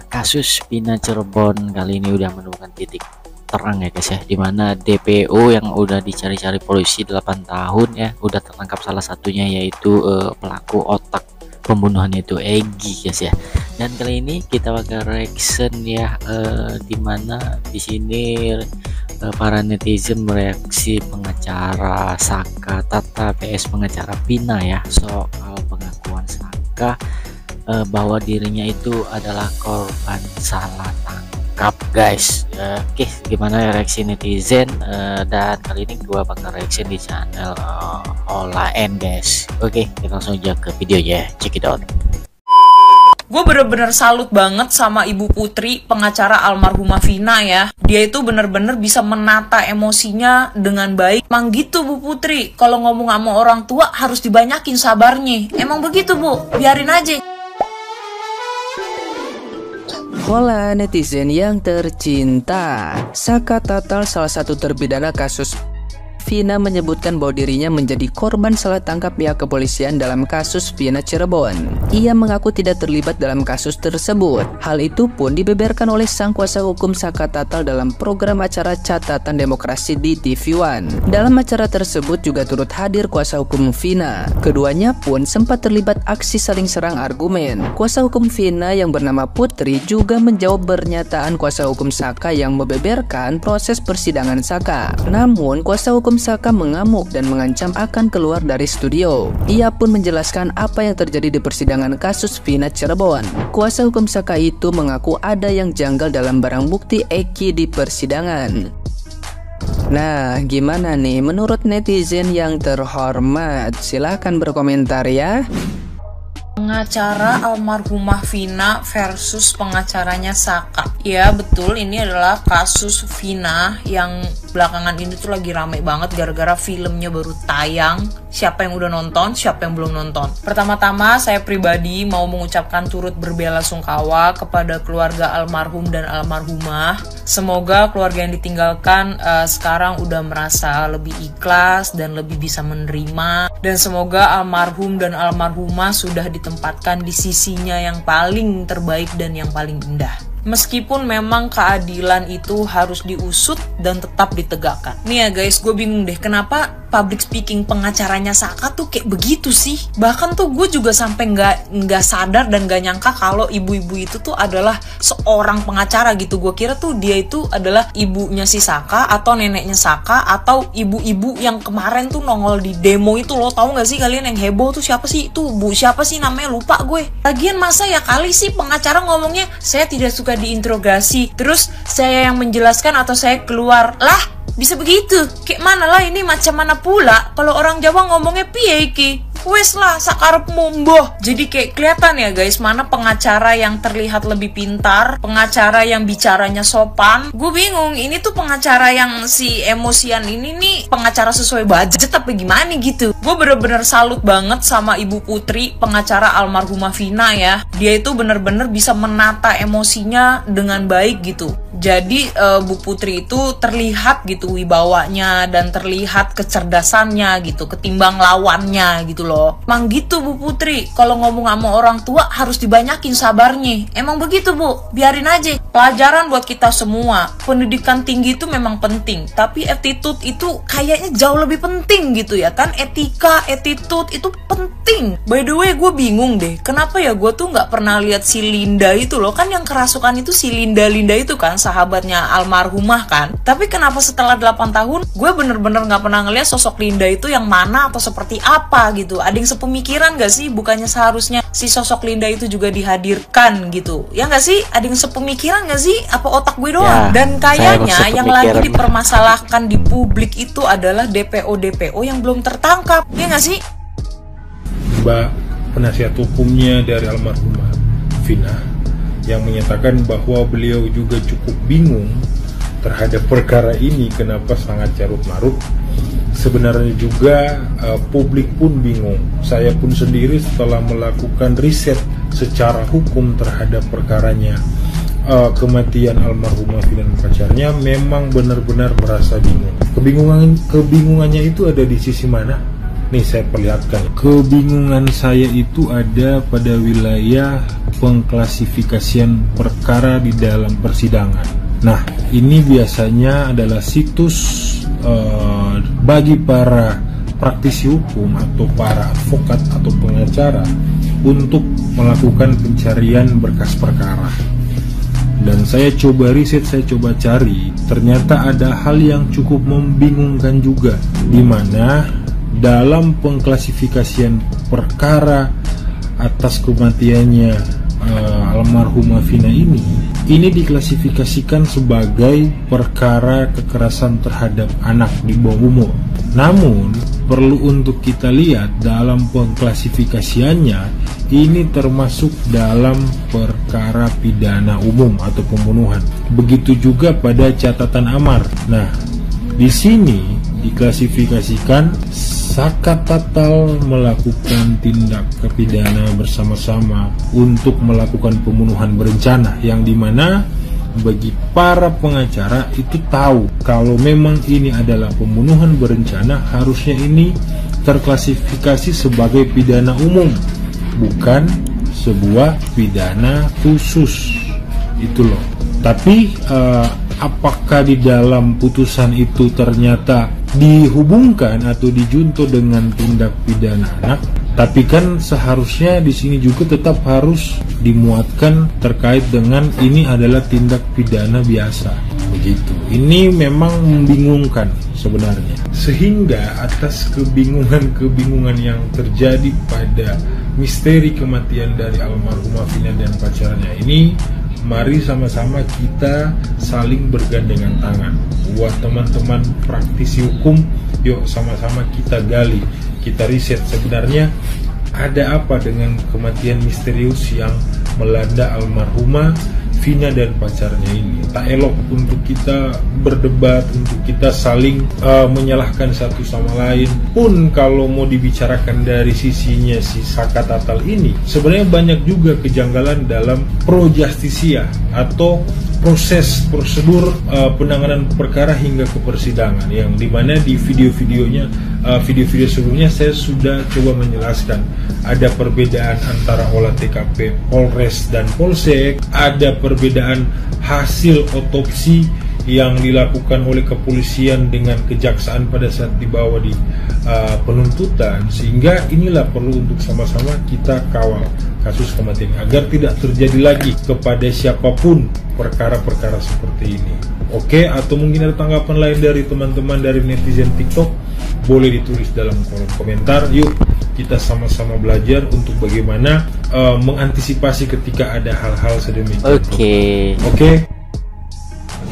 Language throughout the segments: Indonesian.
Kasus Vina Cirebon kali ini udah menemukan titik terang ya guys ya, dimana DPO yang udah dicari-cari polisi 8 tahun ya udah tertangkap salah satunya, yaitu pelaku otak pembunuhannya itu Egy guys ya. Dan kali ini kita bakal reaction ya, dimana di sini para netizen mereaksi pengacara Saka Tata PS pengacara Vina ya, soal pengakuan Saka bahwa dirinya itu adalah korban salah tangkap guys. Oke, gimana reaksi netizen? Dan kali ini gua bakal reaction di channel Ola N guys. Oke, kita langsung aja ke videonya, check it out. Gue bener-bener salut banget sama Ibu Putri, pengacara almarhumah Vina ya. Dia itu bener-bener bisa menata emosinya dengan baik. Emang gitu Bu Putri, kalau ngomong sama orang tua harus dibanyakin sabarnya. Emang begitu Bu, biarin aja. Hola netizen yang tercinta, Saka Tata, salah satu terpidana kasus Vina, menyebutkan bahwa dirinya menjadi korban salah tangkap pihak kepolisian dalam kasus Vina Cirebon. Ia mengaku tidak terlibat dalam kasus tersebut. Hal itu pun dibeberkan oleh sang kuasa hukum Saka Tata dalam program acara Catatan Demokrasi di TV One. Dalam acara tersebut juga turut hadir kuasa hukum Vina. Keduanya pun sempat terlibat aksi saling serang argumen. Kuasa hukum Vina yang bernama Putri juga menjawab pernyataan kuasa hukum Saka yang membeberkan proses persidangan Saka. Namun kuasa hukum Saka mengamuk dan mengancam akan keluar dari studio. Ia pun menjelaskan apa yang terjadi di persidangan kasus Vina Cirebon. Kuasa hukum Saka itu mengaku ada yang janggal dalam barang bukti Egy di persidangan. Nah, gimana nih menurut netizen yang terhormat? Silahkan berkomentar ya. Pengacara almarhumah Vina versus pengacaranya Saka. Ya betul, ini adalah kasus Vina yang belakangan ini tuh lagi rame banget gara-gara filmnya baru tayang. Siapa yang udah nonton, siapa yang belum nonton. Pertama-tama saya pribadi mau mengucapkan turut berbelasungkawa kepada keluarga almarhum dan almarhumah. Semoga keluarga yang ditinggalkan sekarang udah merasa lebih ikhlas dan lebih bisa menerima. Dan semoga almarhum dan almarhumah sudah ditempatkan di sisinya yang paling terbaik dan yang paling indah. Meskipun memang keadilan itu harus diusut dan tetap ditegakkan. Nih ya guys, gue bingung deh kenapa public speaking pengacaranya Saka tuh kayak begitu sih. Bahkan tuh gue juga sampai nggak sadar dan nggak nyangka kalau ibu-ibu itu tuh adalah seorang pengacara gitu. Gue kira tuh dia itu adalah ibunya si Saka atau neneknya Saka atau ibu-ibu yang kemarin tuh nongol di demo itu loh. Tahu nggak sih kalian yang heboh tuh siapa sih? Itu bu siapa sih namanya, lupa gue. Lagian masa ya kali sih pengacara ngomongnya saya tidak suka diinterogasi, terus saya yang menjelaskan atau saya keluar lah. Bisa begitu? Kayak mana lah ini, macam mana pula kalau orang Jawa ngomongnya piye iki? Wes lah, sakarep mumboh. Jadi kayak kelihatan ya guys, mana pengacara yang terlihat lebih pintar, pengacara yang bicaranya sopan. Gue bingung, ini tuh pengacara yang si emosian ini nih pengacara sesuai budget apa gimana gitu. Gue bener-bener salut banget sama Ibu Putri, pengacara almarhumah Vina ya. Dia itu bener-bener bisa menata emosinya dengan baik gitu. Jadi Bu Putri itu terlihat gitu wibawanya dan terlihat kecerdasannya gitu ketimbang lawannya gitu loh. Emang gitu Bu Putri, kalau ngomong sama orang tua harus dibanyakin sabarnya. Emang begitu Bu, biarin aja. Pelajaran buat kita semua. Pendidikan tinggi itu memang penting, tapi attitude itu kayaknya jauh lebih penting gitu ya kan. Etika, attitude itu penting. By the way, gue bingung deh, kenapa ya gue tuh nggak pernah lihat si Linda itu loh. Kan yang kerasukan itu si Linda itu kan sahabatnya almarhumah kan. Tapi kenapa setelah 8 tahun gue bener-bener nggak pernah ngeliat sosok Linda itu yang mana atau seperti apa gitu. Ada yang sepemikiran gak sih? Bukannya seharusnya si sosok Linda itu juga dihadirkan gitu, ya gak sih? Ada yang sepemikiran gak sih? Apa otak gue doang? Ya, dan kayaknya yang lagi dipermasalahkan di publik itu adalah DPO yang belum tertangkap, ya gak sih? Mbak penasihat hukumnya dari almarhumah Vina yang menyatakan bahwa beliau juga cukup bingung terhadap perkara ini, kenapa sangat carut marut. Sebenarnya juga publik pun bingung. Saya pun sendiri setelah melakukan riset secara hukum terhadap perkaranya kematian almarhumah Vina dan pacarnya, memang benar-benar merasa bingung. Kebingungannya itu ada di sisi mana? Nih saya perlihatkan. Kebingungan saya itu ada pada wilayah pengklasifikasian perkara di dalam persidangan. Nah, ini biasanya adalah situs bagi para praktisi hukum atau para advokat atau pengacara untuk melakukan pencarian berkas perkara. Dan saya coba riset, saya coba cari, ternyata ada hal yang cukup membingungkan juga, di mana dalam pengklasifikasian perkara atas kematiannya almarhumah Vina ini diklasifikasikan sebagai perkara kekerasan terhadap anak di bawah umur. Namun perlu untuk kita lihat dalam pengklasifikasiannya, ini termasuk dalam perkara pidana umum atau pembunuhan. Begitu juga pada catatan amar. Nah, di sini diklasifikasikan Saka Tatal melakukan tindak pidana bersama-sama untuk melakukan pembunuhan berencana, yang dimana bagi para pengacara itu tahu kalau memang ini adalah pembunuhan berencana, harusnya ini terklasifikasi sebagai pidana umum, bukan sebuah pidana khusus. Itu loh. Tapi apakah di dalam putusan itu ternyata dihubungkan atau dijunto dengan tindak pidana anak? Tapi kan seharusnya di sini juga tetap harus dimuatkan terkait dengan ini adalah tindak pidana biasa. Begitu. Ini memang membingungkan sebenarnya. Sehingga atas kebingungan yang terjadi pada misteri kematian dari almarhumah Vina dan pacarnya ini, mari sama-sama kita saling bergandengan tangan. Buat teman-teman praktisi hukum, yuk sama-sama kita gali, kita riset sebenarnya ada apa dengan kematian misterius yang melanda almarhumah Vina dan pacarnya ini. Tak elok untuk kita berdebat, untuk kita saling menyalahkan satu sama lain. Pun kalau mau dibicarakan dari sisinya si Saka Tatal ini, sebenarnya banyak juga kejanggalan dalam pro justisia atau prosedur penanganan perkara hingga ke persidangan, yang dimana di video-video sebelumnya saya sudah coba menjelaskan ada perbedaan antara olah TKP Polres dan Polsek, ada perbedaan hasil otopsi yang dilakukan oleh kepolisian dengan kejaksaan pada saat dibawa di penuntutan, sehingga inilah perlu untuk sama-sama kita kawal kasus kematian agar tidak terjadi lagi kepada siapapun perkara-perkara seperti ini. Oke, atau mungkin ada tanggapan lain dari teman-teman dari netizen TikTok, boleh ditulis dalam kolom komentar. Yuk kita sama-sama belajar untuk bagaimana mengantisipasi ketika ada hal-hal sedemikian. Oke.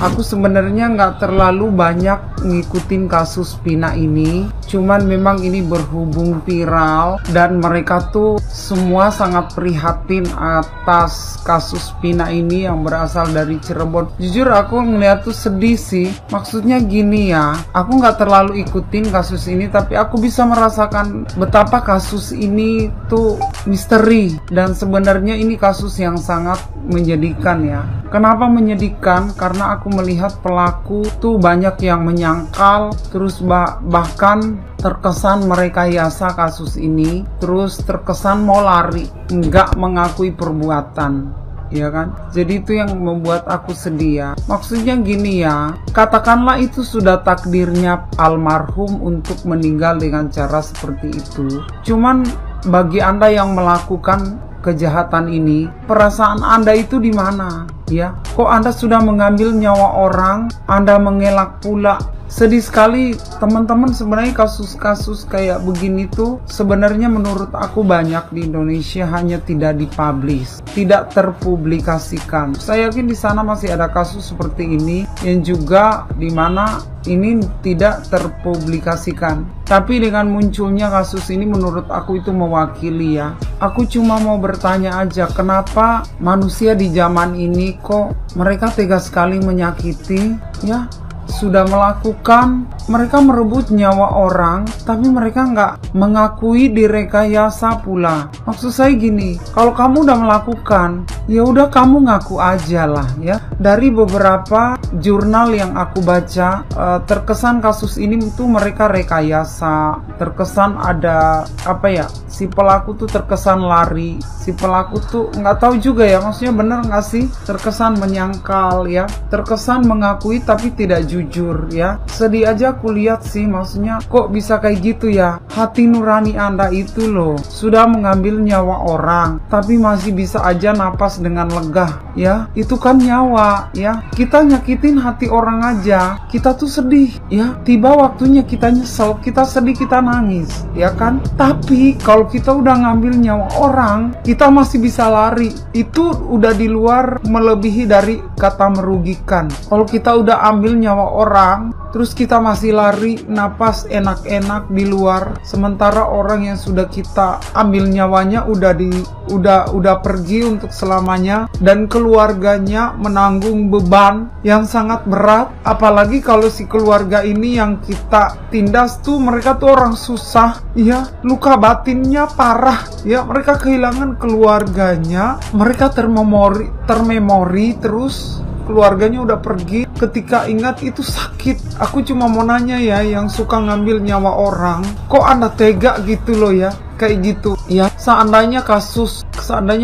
Aku sebenarnya nggak terlalu banyak ngikutin kasus Vina ini, cuman memang ini berhubung viral dan mereka tuh semua sangat prihatin atas kasus Vina ini yang berasal dari Cirebon. Jujur aku ngeliat tuh sedih sih. Maksudnya gini ya, aku nggak terlalu ikutin kasus ini, tapi aku bisa merasakan betapa kasus ini tuh misteri, dan sebenarnya ini kasus yang sangat menyedihkan ya. Kenapa menyedihkan? Karena aku melihat pelaku tuh banyak yang menyangkal, terus bahkan terkesan merekayasa kasus ini, terus terkesan mau lari, nggak mengakui perbuatan. Ya kan? Jadi itu yang membuat aku sedih ya. Maksudnya gini ya, katakanlah itu sudah takdirnya almarhum untuk meninggal dengan cara seperti itu. Cuman bagi Anda yang melakukan kejahatan ini, perasaan Anda itu di mana? Ya, kok Anda sudah mengambil nyawa orang, Anda mengelak pula. Sedih sekali teman-teman, sebenarnya kasus-kasus kayak begini tuh sebenarnya menurut aku banyak di Indonesia, hanya tidak dipublish, tidak terpublikasikan. Saya yakin di sana masih ada kasus seperti ini yang juga dimana ini tidak terpublikasikan. Tapi dengan munculnya kasus ini menurut aku itu mewakili ya. Aku cuma mau bertanya aja, kenapa manusia di zaman ini kok mereka tega sekali menyakiti ya? Sudah melakukan, mereka merebut nyawa orang, tapi mereka nggak mengakui direkayasa pula. Maksud saya gini, kalau kamu udah melakukan, ya udah kamu ngaku aja lah ya. Dari beberapa jurnal yang aku baca, terkesan kasus ini tuh mereka rekayasa, terkesan ada apa ya, si pelaku tuh terkesan lari, si pelaku tuh nggak tahu juga ya, maksudnya bener nggak sih, terkesan menyangkal ya, terkesan mengakui tapi tidak jujur ya. Sedih aja aku lihat sih, maksudnya kok bisa kayak gitu ya. Hati nurani Anda itu loh sudah mengambil nyawa orang tapi masih bisa aja napas dengan lega ya. Itu kan nyawa ya. Kita nyakitin hati orang aja kita tuh sedih ya, tiba waktunya kita nyesel, kita sedih, kita nangis ya kan. Tapi kalau kita udah ngambil nyawa orang, kita masih bisa lari, itu udah di luar melebihi dari kata merugikan. Kalau kita udah ambil nyawa orang terus kita masih lari, napas enak-enak di luar, sementara orang yang sudah kita ambil nyawanya udah pergi untuk selamanya, dan keluarganya menanggung beban yang sangat berat. Apalagi kalau si keluarga ini yang kita tindas tuh mereka tuh orang susah ya, luka batinnya parah ya, mereka kehilangan keluarganya, mereka termemori terus keluarganya udah pergi. Ketika ingat itu sakit. Aku cuma mau nanya ya, yang suka ngambil nyawa orang, kok Anda tega gitu loh ya, kayak gitu ya. Seandainya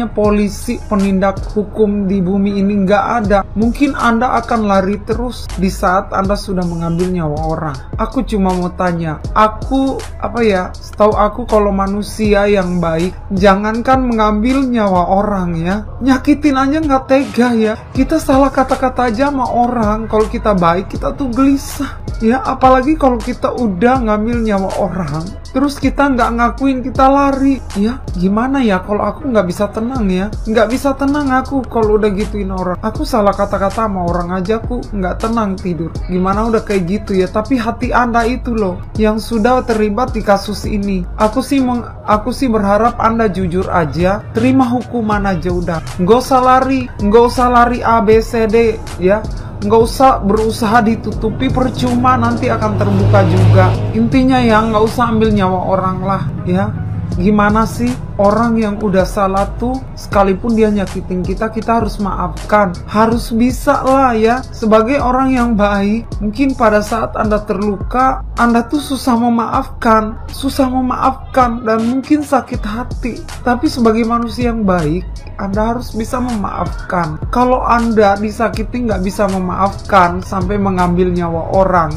polisi penindak hukum di bumi ini nggak ada, mungkin Anda akan lari terus di saat Anda sudah mengambil nyawa orang. Aku cuma mau tanya, setahu aku kalau manusia yang baik, jangankan mengambil nyawa orang ya, nyakitin aja nggak tega ya. Kita salah kata-kata aja sama orang, kalau kita baik kita tuh gelisah ya. Apalagi kalau kita udah ngambil nyawa orang terus kita nggak ngakuin, kita lari ya. Gimana ya, kalau aku nggak bisa tenang ya, nggak bisa tenang aku kalau udah gituin orang. Aku salah kata-kata sama orang aja aku nggak tenang tidur, gimana udah kayak gitu ya. Tapi hati Anda itu loh yang sudah terlibat di kasus ini, aku sih berharap Anda jujur aja, terima hukuman aja udah, nggak usah lari A B C D ya. Nggak usah berusaha ditutupi, percuma, nanti akan terbuka juga. Intinya ya nggak usah ambil nyawa orang lah ya. Gimana sih, orang yang udah salah tuh sekalipun dia nyakitin kita harus maafkan, harus bisa lah ya. Sebagai orang yang baik, mungkin pada saat Anda terluka, Anda tuh susah memaafkan dan mungkin sakit hati. Tapi sebagai manusia yang baik, Anda harus bisa memaafkan. Kalau Anda disakiti nggak bisa memaafkan sampai mengambil nyawa orang,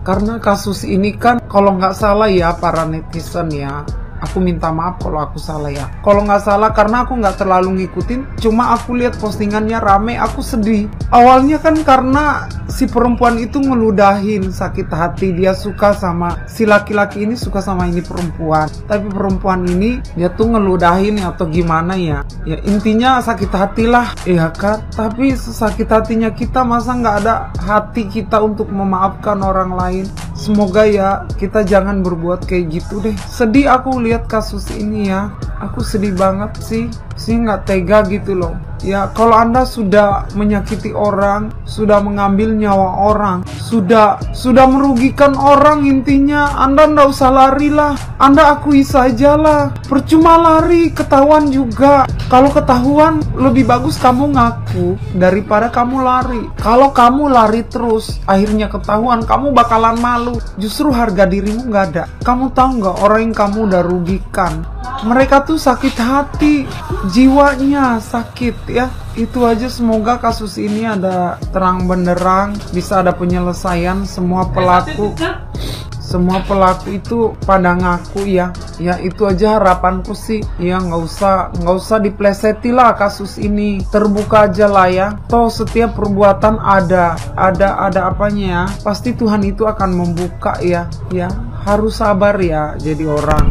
karena kasus ini kan kalau nggak salah ya para netizen ya, aku minta maaf kalau aku salah ya. Kalau nggak salah, karena aku nggak terlalu ngikutin, cuma aku lihat postingannya rame, aku sedih. Awalnya kan karena si perempuan itu ngeludahin, sakit hati, dia suka sama si laki-laki ini, suka sama ini perempuan, tapi perempuan ini dia tuh ngeludahin atau gimana ya. Ya intinya sakit hati lah ya kan. Tapi sakit hatinya kita, masa nggak ada hati kita untuk memaafkan orang lain. Semoga ya kita jangan berbuat kayak gitu deh. Sedih aku lihat kasus ini ya, aku sedih banget sih nggak tega gitu loh ya. Kalau Anda sudah menyakiti orang, sudah mengambil nyawa orang, sudah merugikan orang, intinya Anda nggak usah lari lah, Anda akui saja lah. Percuma lari, ketahuan juga. Kalau ketahuan, lebih bagus kamu ngaku daripada kamu lari. Kalau kamu lari terus, akhirnya ketahuan, kamu bakalan malu, justru harga dirimu nggak ada. Kamu tahu nggak, orang yang kamu udah rugikan, mereka tuh sakit hati, jiwanya sakit ya. Itu aja, semoga kasus ini ada terang benderang, bisa ada penyelesaian. Semua pelaku itu pada ngaku ya. Ya itu aja harapanku sih ya. Nggak usah dipleseti lah kasus ini, terbuka aja lah ya. Toh setiap perbuatan ada apanya ya, pasti Tuhan itu akan membuka ya. Harus sabar ya jadi orang,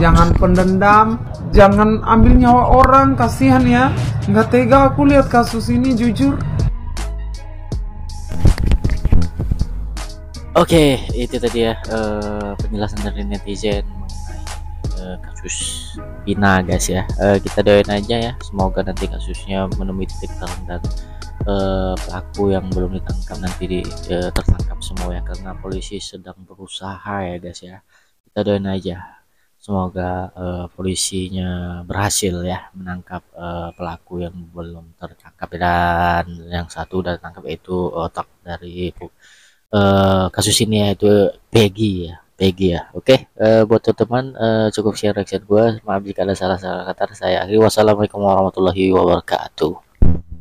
jangan pendendam, jangan ambil nyawa orang, kasihan ya. Nggak tega aku lihat kasus ini, jujur. Oke, itu tadi ya penjelasan dari netizen mengenai kasus Vina guys ya. Kita doain aja ya, semoga nanti kasusnya menemui titik terang dan pelaku yang belum ditangkap nanti tertangkap semua ya, karena polisi sedang berusaha ya guys ya. Kita doain aja, Semoga polisinya berhasil ya menangkap pelaku yang belum tertangkap, dan yang satu udah tertangkap yaitu otak dari kasus ini yaitu Peggy ya. Peggy ya. Oke, buat teman-teman cukup share reaction gue. Maaf jika ada salah-salah kata. Saya akhiri. Wassalamualaikum warahmatullahi wabarakatuh.